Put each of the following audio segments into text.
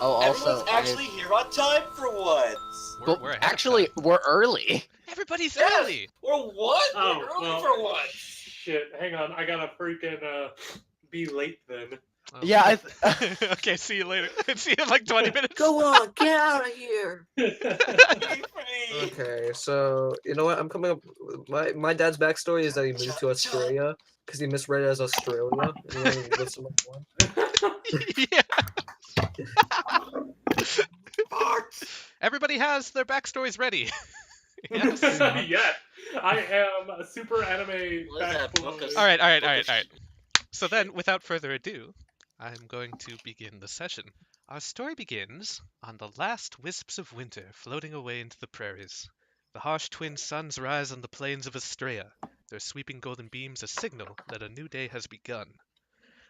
Oh, Everyone's also, actually here on time for once. We're ahead actually, of time. we're early. Everybody's Yes, early. we're what? Oh, We're early well, for once. shit. Hang on, I gotta freaking be late then. Oh. Yeah, Okay, see you later. See you in like 20 minutes. Go on, get out of here. Be free. Okay, so you know what? I'm coming up. My dad's backstory is that he moved to Australia because he misread it as Australia. And he wanted to listen to one. Yeah. Farts. Everybody has their backstories ready. Yes. Yeah, I am a super anime What is that book of- All right. So then, without further ado, I'm going to begin the session. Our story begins on the last wisps of winter floating away into the prairies. The harsh twin suns rise on the plains of Estrella, their sweeping golden beams a signal that a new day has begun.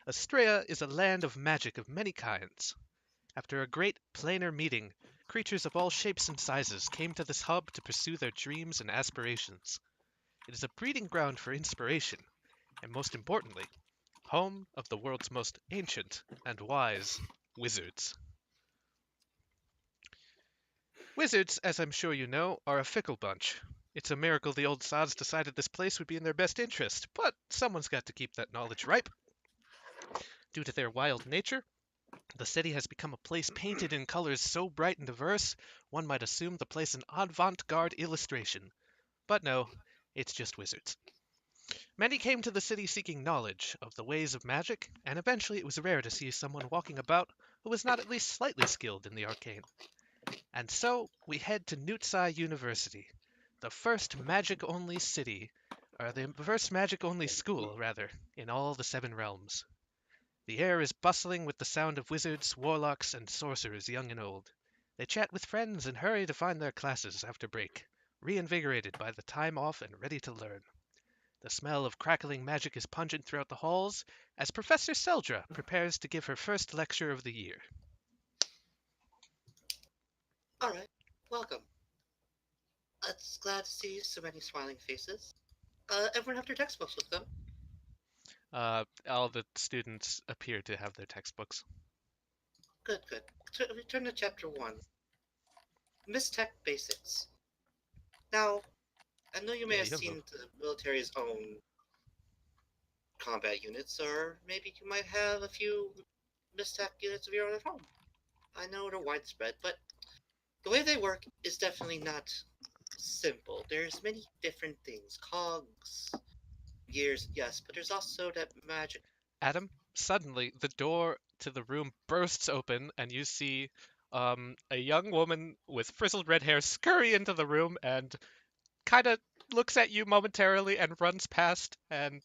Estrella is a land of magic of many kinds. After a great planar meeting, creatures of all shapes and sizes came to this hub to pursue their dreams and aspirations. It is a breeding ground for inspiration, and most importantly, home of the world's most ancient and wise wizards. Wizards, as I'm sure you know, are a fickle bunch. It's a miracle the old sods decided this place would be in their best interest, but someone's got to keep that knowledge ripe. Due to their wild nature, the city has become a place painted in colors so bright and diverse, one might assume the place an avant-garde illustration. But no, it's just wizards. Many came to the city seeking knowledge of the ways of magic, and eventually it was rare to see someone walking about who was not at least slightly skilled in the arcane. And so we head to Newts Eye University, the first magic-only city, or the first magic-only school, rather, in all the 7 realms. The air is bustling with the sound of wizards, warlocks, and sorcerers young and old. They chat with friends and hurry to find their classes after break, reinvigorated by the time off and ready to learn. The smell of crackling magic is pungent throughout the halls as Professor Seldra prepares to give her first lecture of the year. Alright, welcome. It's glad to see so many smiling faces. Everyone have their textbooks with them? All the students appear to have their textbooks. Good. Return to chapter 1. Tech Basics. Now, I know you may Yeah, have you have seen the military's own combat units, or maybe you might have a few Tech units of your own at home. I know they're widespread, but the way they work is definitely not simple. There's many different things. Cogs, gears, yes, but there's also that magic. Adam, suddenly the door to the room bursts open and you see a young woman with frizzled red hair scurry into the room and kind of looks at you momentarily and runs past and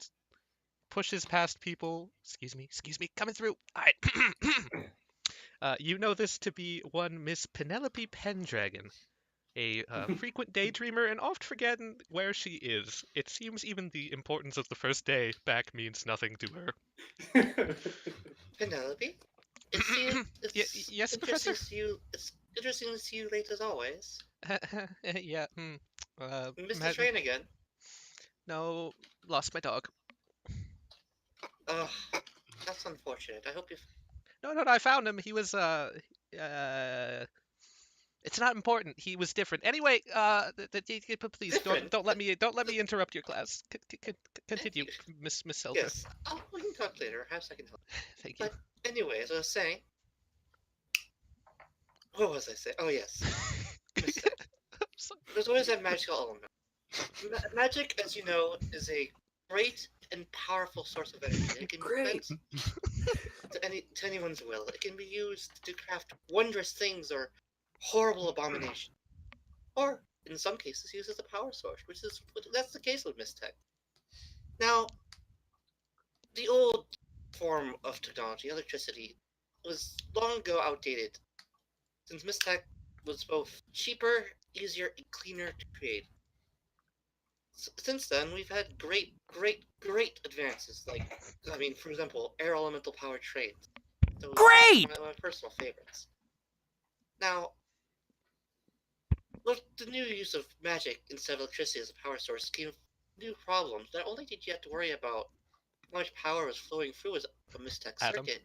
pushes past people. Excuse me, coming through. All right. You know this to be one Miss Penelope Pendragon, a frequent daydreamer and oft forgetting where she is. It seems even the importance of the first day back means nothing to her. Penelope? Yes, interesting Professor? to see you. It's interesting to see you late as always. Yeah. Missed the train again. No, lost my dog. Ugh, that's unfortunate. I hope you. No, I found him. He was it's not important. He was different. Anyway, please don't let me interrupt your class. Continue, Miss Seldra. Yes, we can talk later. Perhaps I can help. Thank you. But anyway, as I was saying, what was I saying? Oh yes, there's always that magical element. Magic, as you know, is a great and powerful source of energy. It can be bent to anyone's will. It can be used to craft wondrous things or horrible abomination, or in some cases used as a power source, that's the case with Tech. Now, the old form of technology, electricity, was long ago outdated, since Tech was both cheaper, easier, and cleaner to create. Since then, we've had great advances, like, for example, air elemental powered trains. Great! One of my personal favorites. Now, with the new use of magic instead of electricity as a power source came new problems. Not only did you have to worry about how much power was flowing through a Tech Adam? circuit.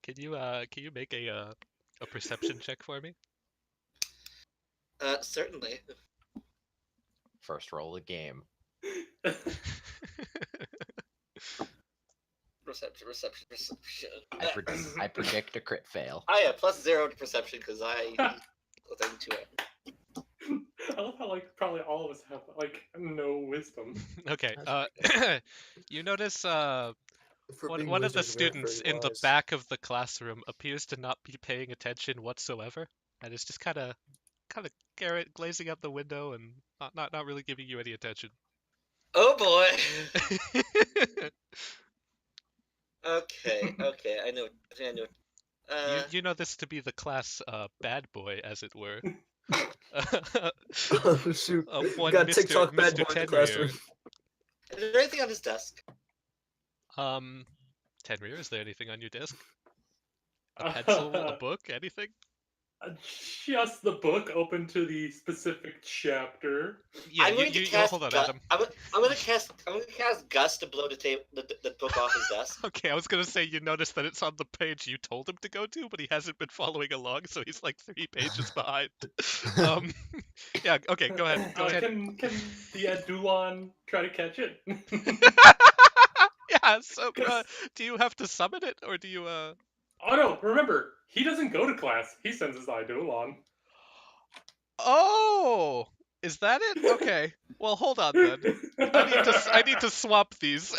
Can you make a a perception check for me? Certainly. First roll of the game. Perception. I predict a crit fail. I have +0 to perception because I thing to it. I love how like probably all of us have like no wisdom. Okay. That's You notice For being one of the wizards, we aren't students very in the wise. back of the classroom appears to not be paying attention whatsoever, and is just kind of glazing out the window and not really giving you any attention. Oh boy. Okay. I know. You know this to be the class bad boy, as it were. Oh, shoot. One Got Mr. TikTok bad Mr. boy in the Tenrier. classroom. Is there anything on his desk? Tenrier, is there anything on your desk? A pencil, a book, anything? Just the book open to the specific chapter. Yeah, I'm going to cast. hold on, Gus- Adam. I'm gonna cast Gus to blow the book off his desk. Okay, I was gonna say you notice that it's on the page you told him to go to, but he hasn't been following along, so he's like 3 pages behind. Yeah, okay, go ahead. Go ahead. Can the Adulon try to catch it? Yeah, so do you have to summon it, or do you Oh no! Remember, he doesn't go to class. He sends his Idolon. Oh, is that it? Okay. Well, hold on then. I need to swap these.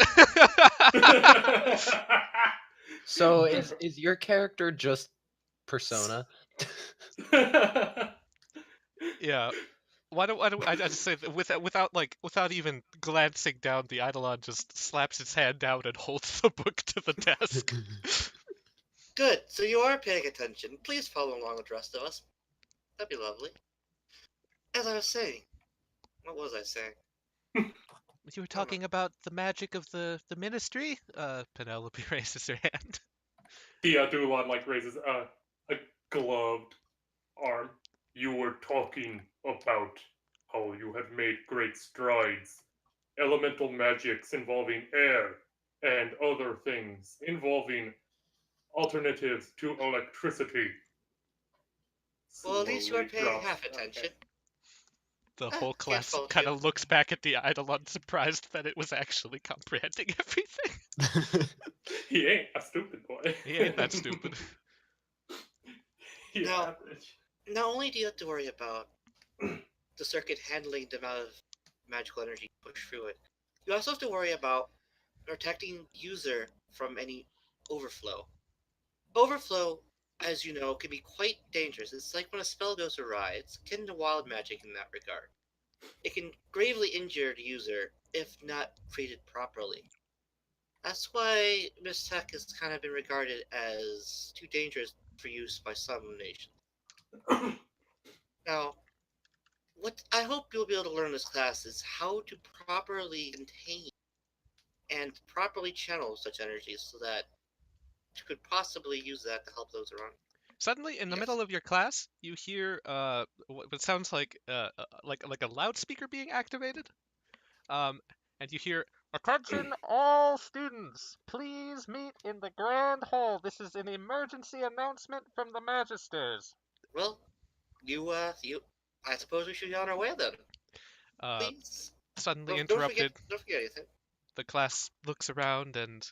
So is your character just Persona? Yeah. Why don't I just say that without even glancing down, the Eidolon just slaps its hand down and holds the book to the desk. Good. So you are paying attention. Please follow along with the rest of us. That'd be lovely. As I was saying, what was I saying? You were talking about the magic of the ministry? Penelope raises her hand. The Adulon like raises a gloved arm. You were talking about how you have made great strides. Elemental magics involving air and other things involving alternatives to electricity. Well, at least you are Slowly paying drops. half attention. The Ah, whole can't class fault kind you. of looks back at the Eidolon, surprised that it was actually comprehending everything. He ain't a stupid boy. He ain't that stupid. He's No. average. Not only do you have to worry about the circuit handling the amount of magical energy pushed through it, you also have to worry about protecting user from any overflow. Overflow, as you know, can be quite dangerous. It's like when a spell goes awry. It's akin to wild magic in that regard. It can gravely injure the user if not treated properly. That's why Miss Tech has kind of been regarded as too dangerous for use by some nations. Now, what I hope you'll be able to learn in this class is how to properly contain and properly channel such energies so that you could possibly use that to help those around. Suddenly, in the Yes. middle of your class, you hear what sounds like a loudspeaker being activated. And you hear, "Attention all students! Please meet in the Grand Hall. This is an emergency announcement from the Magisters." Well, I suppose we should be on our way then. Please. Suddenly Don't interrupted, forget anything. the class looks around and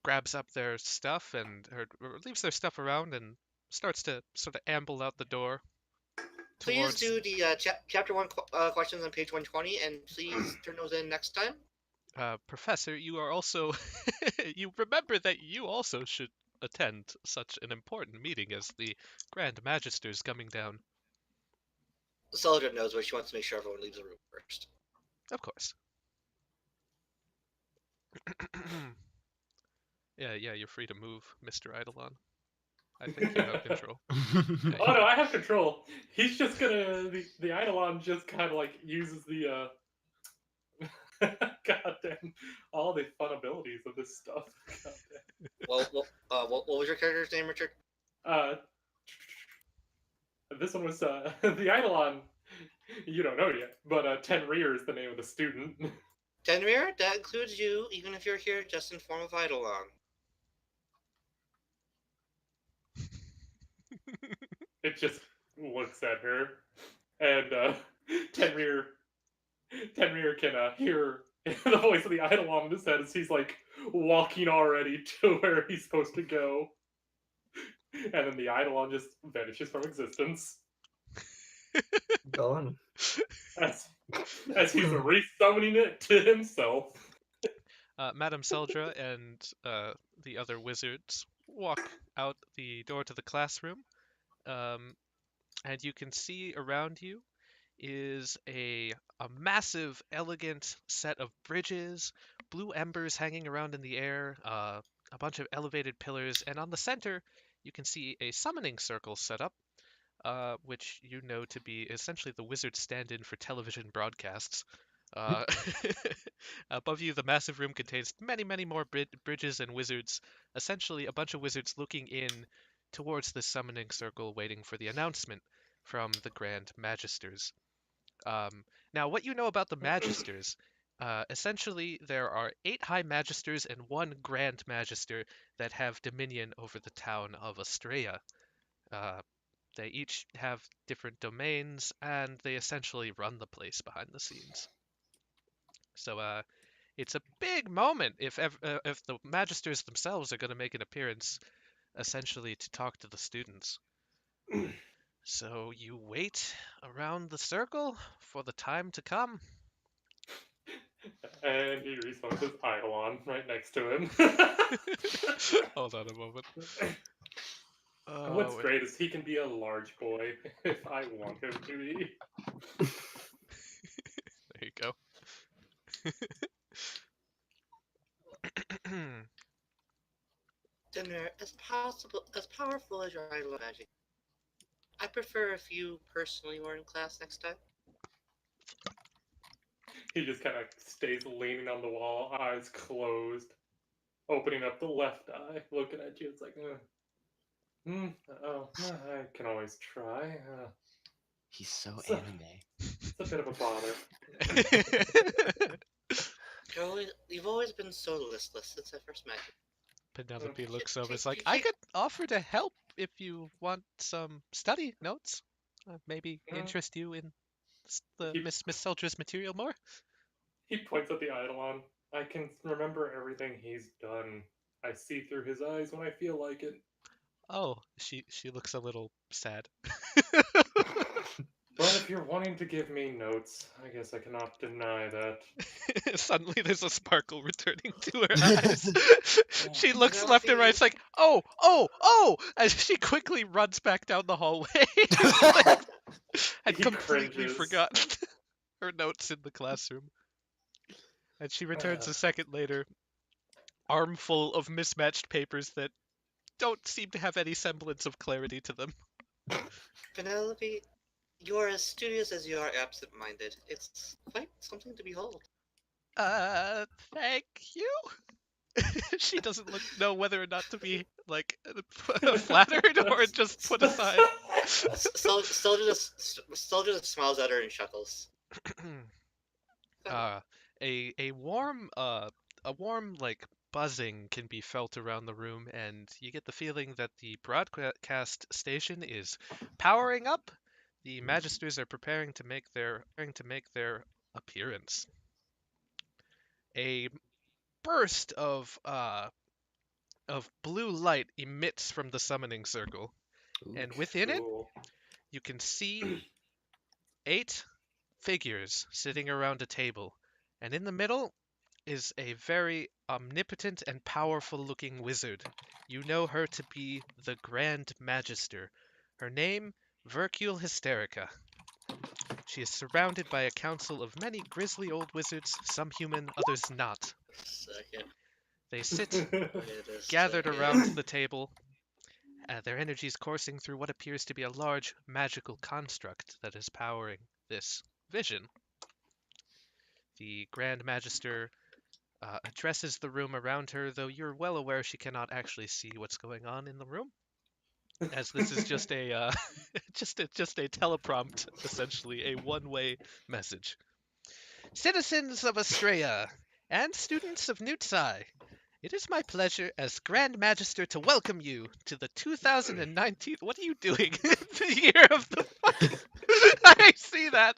grabs up their stuff or leaves their stuff around and starts to sort of amble out the door. Please do the chapter 1 questions on page 120, and please turn those in next time. Professor, you are also you remember that you also should attend such an important meeting as the Grand Magister is coming down. Seldra knows, but she wants to make sure everyone leaves the room first. Of course. Yeah, you're free to move, Mr. Eidolon. I think you have control. Yeah, Oh no, I have control. He's just gonna the Eidolon just kind of like uses the goddamn all the fun abilities of this stuff. Goddamn. What was your character's name, Richard? This one was the Eidolon. You don't know yet, but Tenrier is the name of the student. Tenrir, that includes you, even if you're here just in form of Eidolon. it just looks at her, and Tenrir can hear the voice of the Eidolon in his head as he's like walking already to where he's supposed to go, and then the Eidolon just vanishes from existence Gone. as he's resummoning it to himself. Madame Seldra and the other wizards walk out the door to the classroom, and you can see around you is a massive, elegant set of bridges, blue embers hanging around in the air, a bunch of elevated pillars, and on the center you can see a summoning circle set up, which you know to be essentially the wizard stand-in for television broadcasts. Uh, above you, the massive room contains many, many more bridges and wizards. Essentially, a bunch of wizards looking in towards the summoning circle, waiting for the announcement from the Grand Magisters. Now, what you know about the Magisters, essentially, there are 8 High Magisters and 1 Grand Magister that have dominion over the town of Astraea. They each have different domains, and they essentially run the place behind the scenes. So it's a big moment if the Magisters themselves are going to make an appearance, essentially to talk to the students. So you wait around the circle for the time to come. And he respawns his Eidolon right next to him. Hold on a moment. And what's great is he can be a large boy if I want him to be. There you go. Dinner, as powerful as your idol magic. I prefer if you personally were in class next time. He just kind of stays leaning on the wall, eyes closed, opening up the left eye, looking at you. It's like, I can always try. He's so So- anime. It's a bit of a bother. You've always been so listless since I first met you. Penelope looks over. It's like, I could offer to help if you want some study notes. Maybe interest you in the Miss Seldra's material more. He points at the Eidolon. I can remember everything he's done. I see through his eyes when I feel like it. Oh, she looks a little sad. But if you're wanting to give me notes, I guess I cannot deny that. Suddenly there's a sparkle returning to her eyes. She looks left and right. It's like, oh, as she quickly runs back down the hallway. I'd He completely cringes. forgotten her notes in the classroom. And she returns a second later, armful of mismatched papers that don't seem to have any semblance of clarity to them. Penelope, you are as studious as you are absent-minded. It's quite something to behold. Thank you. She doesn't know whether or not to be, like, flattered or just put aside. Seldra just smiles at her and chuckles. A warm like buzzing can be felt around the room, and you get the feeling that the broadcast station is powering up. The Magisters are preparing to make their appearance. A burst of blue light emits from the summoning circle, and within it Cool. you can see 8 figures sitting around a table, and in the middle is a very omnipotent and powerful looking wizard. You know her to be the Grand Magister. Her name, Vercule Hysterica. She is surrounded by a council of many grisly old wizards, some human, others not. Second. They sit Wait a gathered second. around the table, their energies coursing through what appears to be a large magical construct that is powering this vision. The Grand Magister addresses the room around her, though you're well aware she cannot actually see what's going on in the room, as this is just a just a teleprompt, essentially a one-way message. Citizens of Astraea and students of Newts Eye, It is my pleasure as Grand Magister to welcome you to the 2019. What are you doing? The year of the fucking. I see that.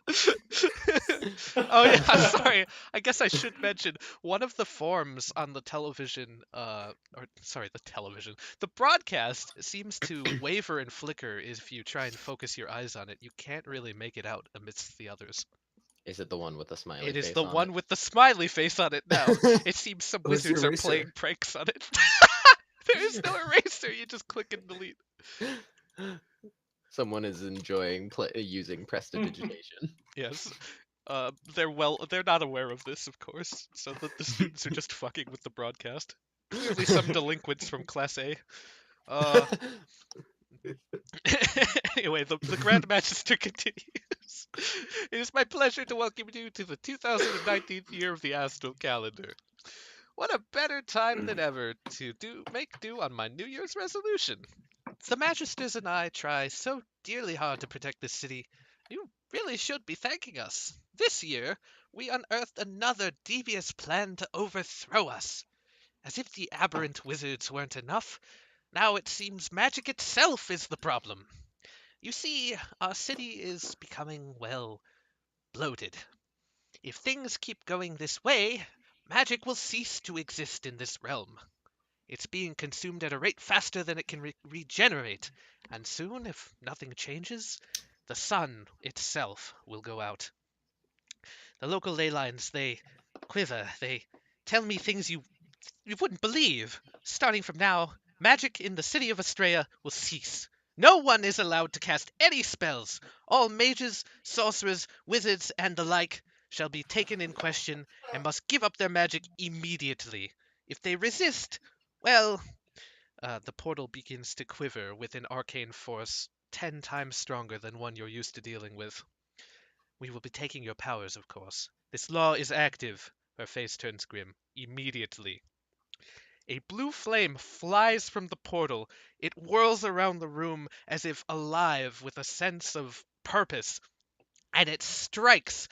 Oh yeah, sorry. I guess I should mention one of the forms on the television, the broadcast seems to waver and flicker if you try and focus your eyes on it. You can't really make it out amidst the others. Is it the one with the smiley It face is the on one it? with the smiley face on it now. It seems some Where's the wizards are eraser? playing pranks on it. There is no eraser. You just click and delete. Someone is enjoying using prestidigitation. Yes. They're not aware of this, of course. So the students are just fucking with the broadcast. Clearly some delinquents from Class A. Anyway, the Grand Magister continues. It is my pleasure to welcome you to the 2019 year of the Astral Calendar. What a better time than ever to make do on my New Year's resolution. The Magisters and I try so dearly hard to protect this city. You really should be thanking us. This year, we unearthed another devious plan to overthrow us. As if the aberrant wizards weren't enough, now it seems magic itself is the problem. You see, our city is becoming, well, bloated. If things keep going this way, magic will cease to exist in this realm. It's being consumed at a rate faster than it can regenerate, and soon, if nothing changes, the sun itself will go out. The local ley lines, they quiver, they tell me things you wouldn't believe. Starting from now, magic in the city of Astraea will cease. No one is allowed to cast any spells. All mages, sorcerers, wizards, and the like shall be taken in question and must give up their magic immediately. If they resist, well, the portal begins to quiver with an arcane force 10 times stronger than one you're used to dealing with. We will be taking your powers, of course. This law is active. Her face turns grim. Immediately. A blue flame flies from the portal. It whirls around the room as if alive with a sense of purpose, and it strikes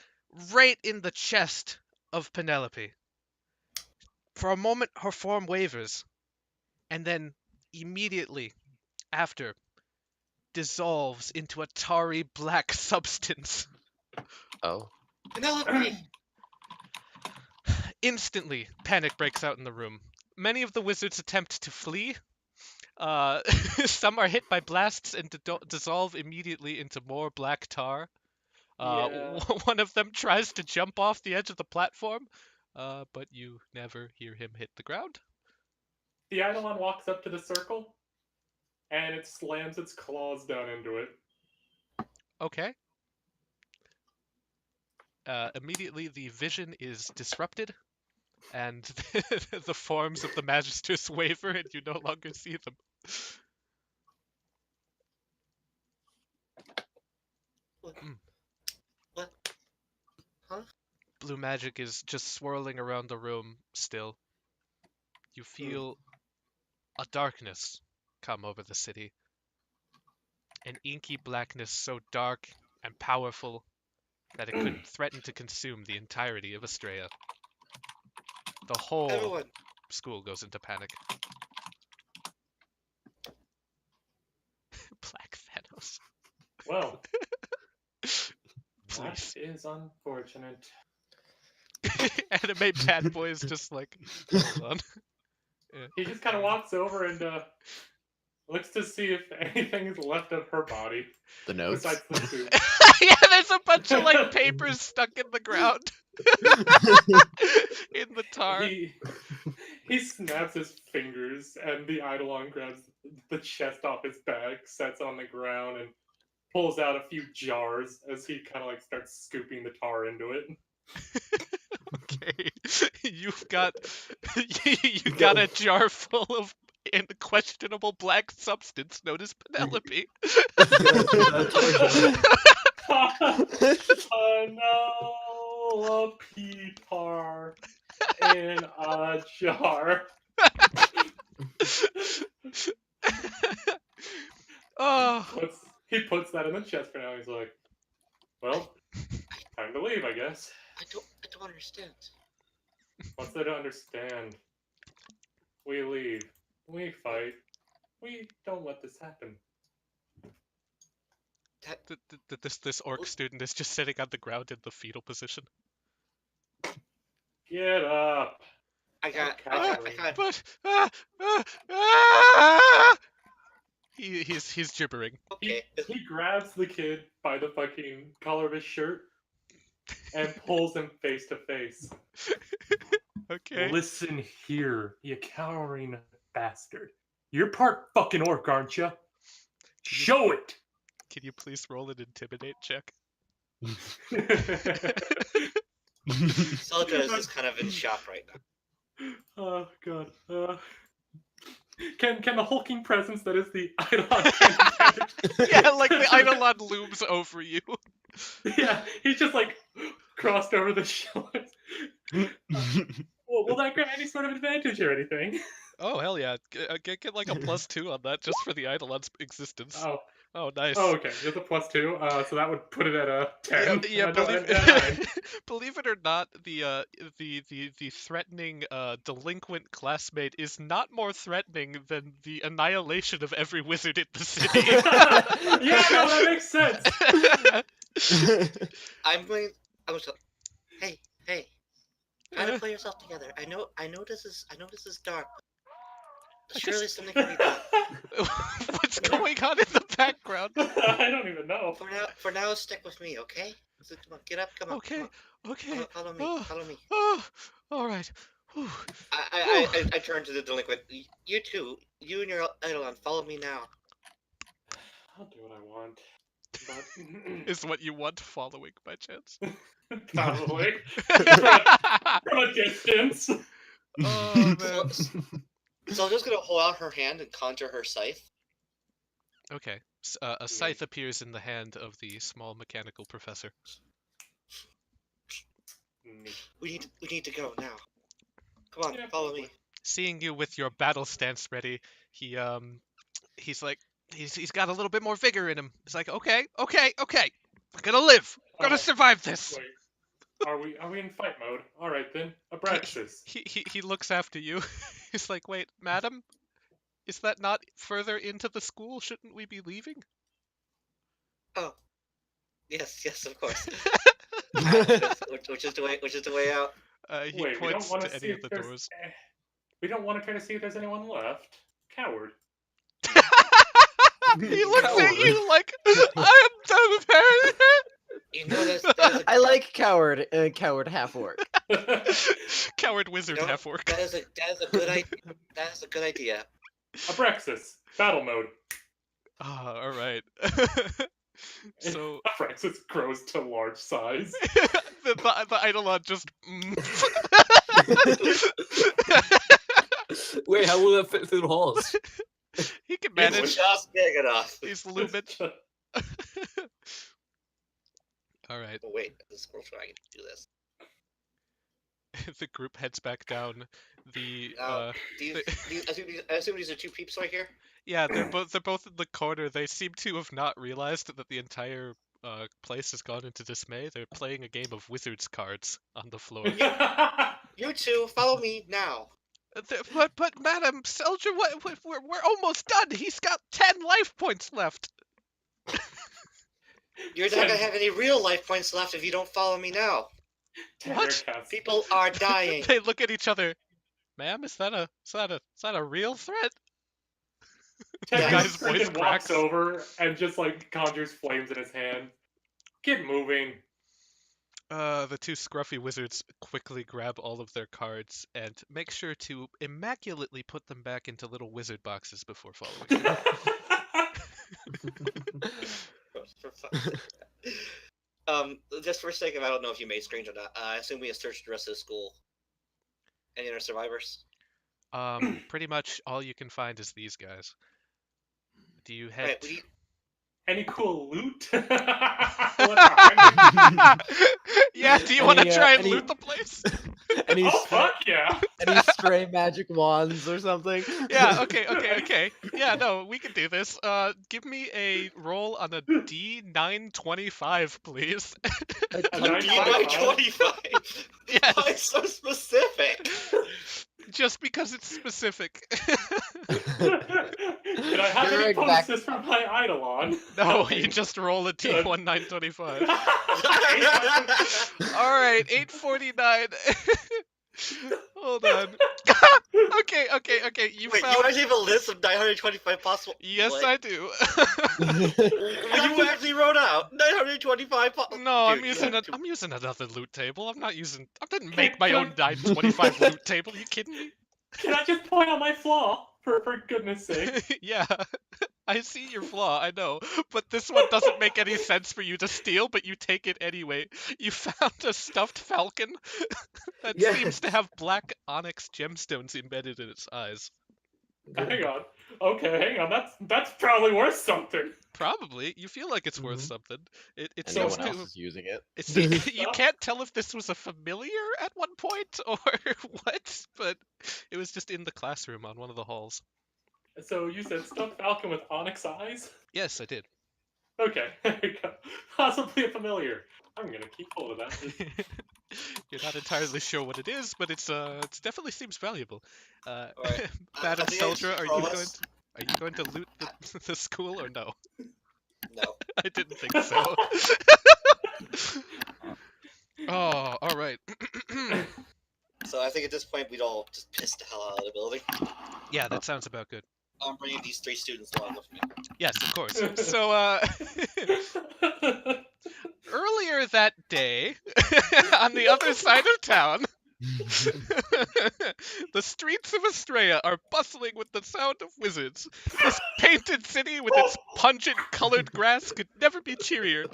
right in the chest of Penelope. For a moment, her form wavers, and then immediately after dissolves into a tarry black substance. Oh. Penelope! Instantly, panic breaks out in the room. Many of the wizards attempt to flee. Some are hit by blasts and dissolve immediately into more black tar. Yeah. One of them tries to jump off the edge of the platform, but you never hear him hit the ground. The Eidolon walks up to the circle, and it slams its claws down into it. Okay. Immediately, the vision is disrupted, and the forms of the Magisters waver, and you no longer see them. What? Huh? Blue magic is just swirling around the room still. You feel a darkness come over the city. An inky blackness so dark and powerful that it could threaten to consume the entirety of Astraea. The whole Everyone, school goes into panic. Black Thanos. Well, that Please. is unfortunate. Anime bad boy is just like, hold on. He just kind of walks over and looks to see if anything is left of her body The notes? besides the suit. Yeah, there's a bunch of like papers stuck in the ground. In the tar. He snaps his fingers, and the Eidolon grabs the chest off his back, sets it on the ground, and pulls out a few jars as he kind of like starts scooping the tar into it. Okay, you've got you got a jar full of questionable black substance known as Penelope. Penelope tar in a jar. Oh, He puts that in the chest for now. He's like, well, time to leave, I guess. I don't understand. What's there to understand? We leave. We fight. We don't let this happen. This orc student is just sitting on the ground in the fetal position. Get up. I got. But ah! He's gibbering. Okay. He grabs the kid by the fucking collar of his shirt and pulls him face to face. Okay. Listen here, you cowering bastard. You're part fucking orc, aren't you? Show it! Can you please roll an intimidate check? Seldra is just kind of in shock right now. Oh god. Can the hulking presence that is the Eidolon Yeah, like the Eidolon looms over you. Yeah, he's just like crossed over the shoulders. Well, will that grant any sort of advantage or anything? Oh hell yeah! Get like a +2 on that just for the Eidolon's existence. Oh, Oh nice. oh, okay. Just a +2. So that would put it at a 10. Yeah, No, believe, a 9. believe it or not, the threatening delinquent classmate is not more threatening than the annihilation of every wizard in the city. Yeah, no, that makes sense. I'm going. Hey, try to pull yourself together. I know this is dark. But surely something can be done. What's going on in the background? I don't even know. For now, stick with me, okay? So, come on, get up. Come on. Okay, Come okay. on. Follow me. Oh. Follow me. Oh, all right. Whew. I turn to the delinquent. You two, you and your Eidolon, follow me now. I'll do what I want. But Is what you want following by chance? probably from a distance. Oh man. So I'm just gonna hold out her hand and conjure her scythe. Okay. A scythe appears in the hand of the small mechanical professor. We need to go now. Come on, Yeah, follow me. Seeing you with your battle stance ready, he's like he's got a little bit more vigor in him. He's like, okay. I'm gonna live. I'm gonna survive this. Wait. Are we in fight mode? All right then. Abraxas. He looks after you. He's like, wait, madam, is that not further into the school? Shouldn't we be leaving? Oh, yes, of course. which is the way out. He Wait, we points don't want to to see any of if the there's. doors. We don't want to try to see if there's anyone left. Coward. He looks at you like, I am done with her. You know there's I like coward, coward half orc. Coward wizard No, half orc. that is a good idea. That is a good idea. Abraxas. Battle mode. Ah, all right. So Abraxas grows to large size. the Eidolon just. Wait, how will that fit through the halls? He can Yeah, manage. Just big enough. He's lumen. All right. Oh, wait, the scroll trying to do this. The group heads back down. The I assume these are two peeps right here. yeah, they're both in the corner. They seem to have not realized that the entire place has gone into dismay. They're playing a game of wizards cards on the floor. You two, follow me now. But Madam Seldra, we're almost done. He's got 10 life points left. You're not gonna have any real life points left if you don't follow me now. What? People are dying. They look at each other. Ma'am, is that a real threat? Ted Yeah. Guy's just voice freaking cracks. walks over and just like conjures flames in his hand. Get moving. The two scruffy wizards quickly grab all of their cards and make sure to immaculately put them back into little wizard boxes before following. Just for a second, I don't know if you made screens or not. I assume we have searched the rest of the school. Any other survivors? Pretty much all you can find is these guys. Do you head? Right, we Any cool loot? Yeah, do you want to Any, try and any- loot the place? Any, Oh stray, fuck yeah! any stray magic wands or something? Yeah, okay. Yeah, no, we can do this. Give me a roll on a D925, please. A 925? 25. Why Yes. so specific? just because it's specific. Can I have You're any exact- bonuses from my Eidolon? No, you just roll a Good. T1 925. Alright, 849. Hold on. Okay. You Wait, found. you actually have a list of 925 possible. Yes, what? I do. You actually wrote out 925 possible. No, Dude, I'm you using have to- I'm using another loot table. I didn't Can- make my can- own 925 loot table. You kidding me? Can I just point out my flaw? For goodness sake. Yeah. I see your flaw, I know. But this one doesn't make any sense for you to steal, but you take it anyway. You found a stuffed falcon that seems to Yes. have black onyx gemstones embedded in its eyes. Hang on. Okay, hang on. That's probably worth something. Probably. You feel like it's worth Mhm. something. It And seems no one to. else is using it. You can't tell if this was a familiar at one point or what, but it was just in the classroom on one of the halls. So you said stuffed falcon with onyx eyes? Yes, I did. Okay, there you go. Possibly a familiar. I'm gonna keep hold of that. You're not entirely sure what it is, but it definitely seems valuable. Alright. Madam I think I Seldra, should are promise- you going to loot the school or no? No. I didn't think so. Oh, all right. So I think at this point we'd all just piss the hell out of the building. Yeah, that sounds about good. I'm bringing these 3 students along with me. Yes, of course. So, earlier that day, on the other side of town, the streets of Estrella are bustling with the sound of wizards. This painted city with its pungent colored grass could never be cheerier.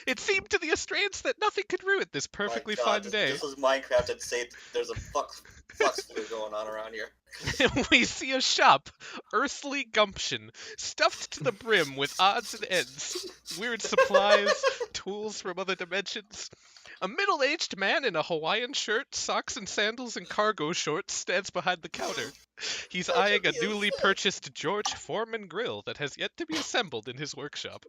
It seemed to the Estrellans that nothing could ruin this perfectly My God, fine day. This was Minecraft and say there's a flux flu going on around here. We see a shop, Earthly Gumption, stuffed to the brim with odds and ends, weird supplies, tools from other dimensions. A middle-aged man in a Hawaiian shirt, socks and sandals, and cargo shorts stands behind the counter. He's eyeing a newly purchased George Foreman grill that has yet to be assembled in his workshop.